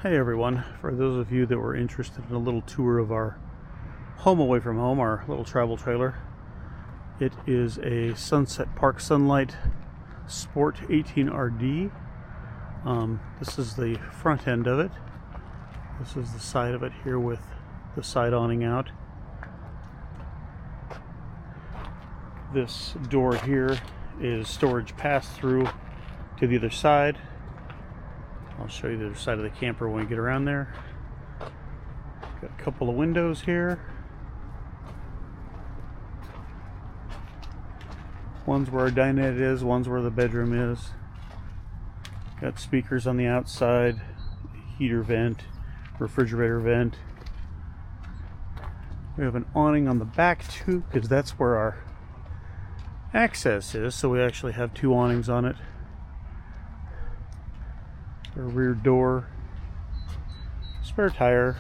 Hey everyone, for those of you that were interested in a little tour of our home away from home, our little travel trailer, it is a Sunset Park Sunlight Sport 18RD. This is the front end of it. This is the side of it here with the side awning out. This door here is storage pass-through to the other side. I'll show you the other side of the camper when we get around there. Got a couple of windows here. One's where our dinette is, one's where the bedroom is. Got speakers on the outside, heater vent, refrigerator vent. We have an awning on the back too, because that's where our access is, so we actually have two awnings on it. Our rear door, spare tire,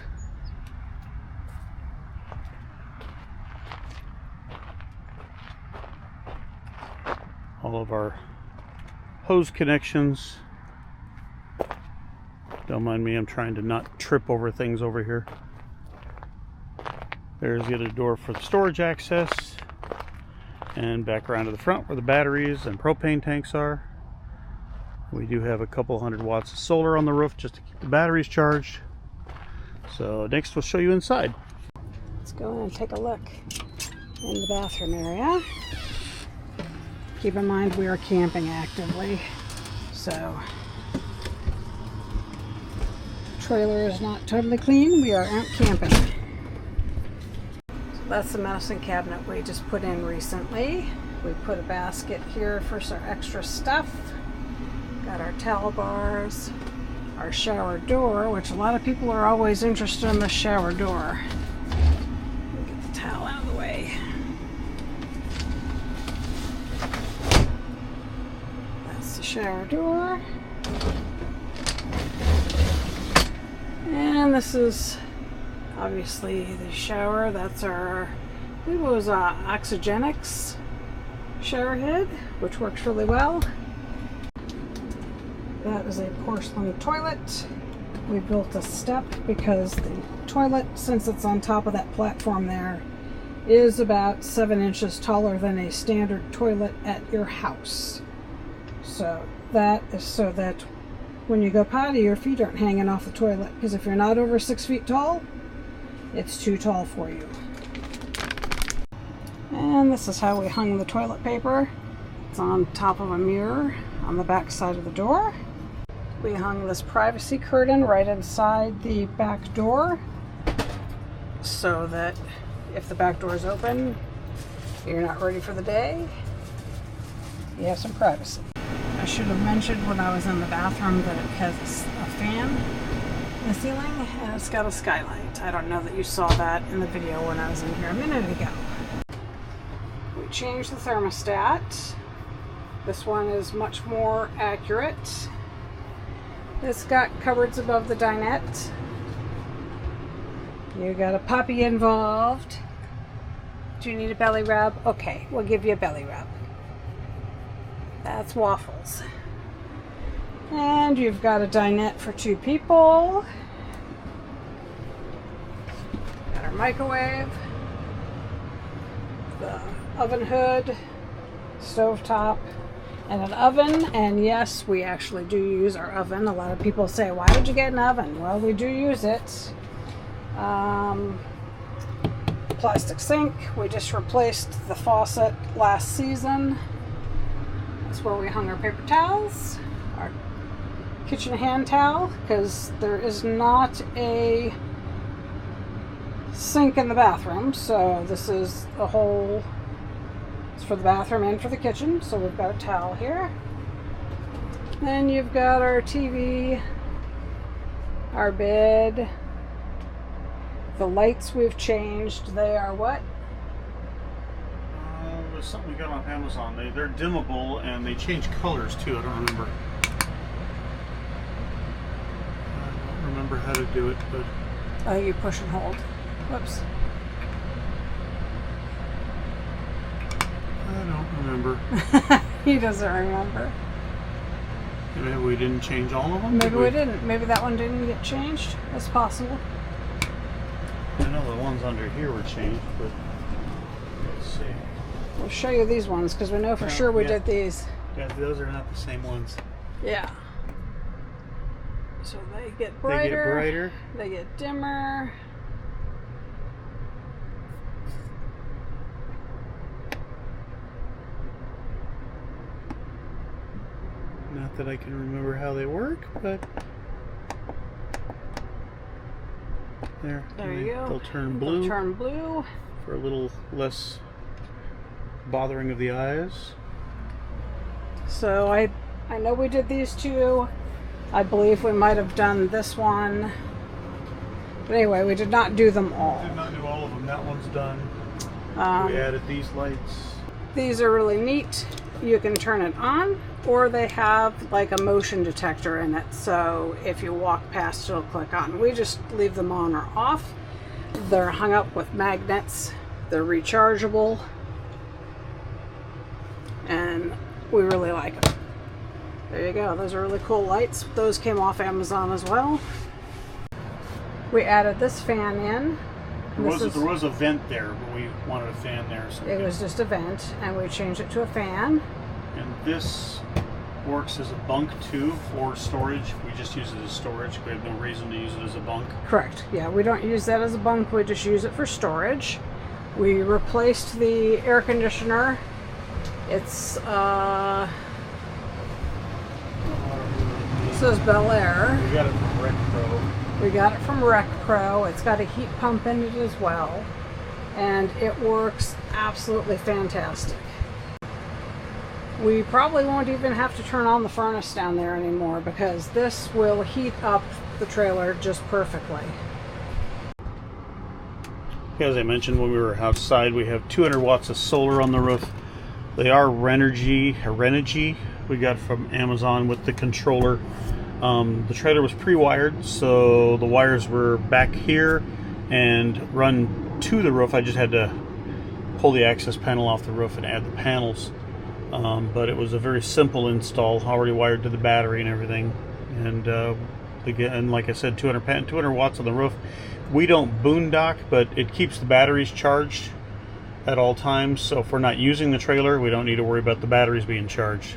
all of our hose connections. Don't mind me, I'm trying to not trip over things over here. There's the other door for the storage access, and back around to the front where the batteries and propane tanks are. We do have a couple hundred watts of solar on the roof just to keep the batteries charged. So next we'll show you inside. Let's go in and take a look in the bathroom area. Keep in mind we are camping actively, so the trailer is not totally clean. We are out camping. So that's the medicine cabinet we just put in recently. We put a basket here for some extra stuff. Got our towel bars, our shower door, which a lot of people are always interested in the shower door. Get the towel out of the way. That's the shower door. And this is obviously the shower. That's our, I believe it was Oxygenics shower head, which works really well. That is a porcelain toilet. We built a step because the toilet, since it's on top of that platform there, is about 7 inches taller than a standard toilet at your house. So that is so that when you go potty, your feet aren't hanging off the toilet, because if you're not over 6 feet tall, it's too tall for you. And this is how we hung the toilet paper. It's on top of a mirror on the back side of the door. We hung this privacy curtain right inside the back door so that if the back door is open, you're not ready for the day, you have some privacy. I should have mentioned when I was in the bathroom that it has a fan in the ceiling and it's got a skylight. I don't know that you saw that in the video when I was in here a minute ago. We changed the thermostat. This one is much more accurate. It's got cupboards above the dinette. You got a puppy involved. Do you need a belly rub? Okay, we'll give you a belly rub. That's Waffles. And you've got a dinette for 2 people. Got our microwave. The oven hood. Stovetop. And an oven, and yes, we actually do use our oven. A lot of people say, why did you get an oven? Well, we do use it. Plastic sink, we just replaced the faucet last season. That's where we hung our paper towels, our kitchen hand towel, because there is not a sink in the bathroom, so this is a whole, for the bathroom and for the kitchen. So we've got a towel here. Then you've got our TV, our bed. The lights we've changed. They are what? There's something we got on Amazon. They're dimmable and they change colors too. I don't remember. I don't remember how to do it, but Oh, you push and hold. Whoops. I don't remember. He doesn't remember. Maybe we didn't change all of them? Maybe we didn't. Maybe that one didn't get changed. That's possible. I know the ones under here were changed, but let's see. We'll show you these ones because we know for sure we did these. Yeah, those are not the same ones. Yeah. So they get brighter. They get brighter. They get dimmer. Not that I can remember how they work, but there you go. They'll turn blue. They'll turn blue for a little less bothering of the eyes. So I know we did these two. I believe we might have done this one. But anyway, we did not do them all. Did not do all of them. That one's done. We added these lights. These are really neat. You can turn it on, or they have like a motion detector in it. So if you walk past, it'll click on. We just leave them on or off. They're hung up with magnets. They're rechargeable. And we really like them. There you go. Those are really cool lights. Those came off Amazon as well. We added this fan in. There was a vent there, but we wanted a fan there. So it was just a vent, and we changed it to a fan. And this works as a bunk too for storage. We just use it as storage. We have no reason to use it as a bunk. Correct. Yeah, we don't use that as a bunk. We just use it for storage. We replaced the air conditioner. It's it says Bel Air. We got it from RecPro. We got it from RecPro. It's got a heat pump in it as well, and it works absolutely fantastic. We probably won't even have to turn on the furnace down there anymore because this will heat up the trailer just perfectly. As I mentioned when we were outside, we have 200 watts of solar on the roof. They are Renogy we got from Amazon with the controller. The trailer was pre-wired, so the wires were back here and run to the roof. I just had to pull the access panel off the roof and add the panels. But it was a very simple install, already wired to the battery and everything. And like I said, 200 watts on the roof. We don't boondock, but it keeps the batteries charged at all times. So if we're not using the trailer, we don't need to worry about the batteries being charged.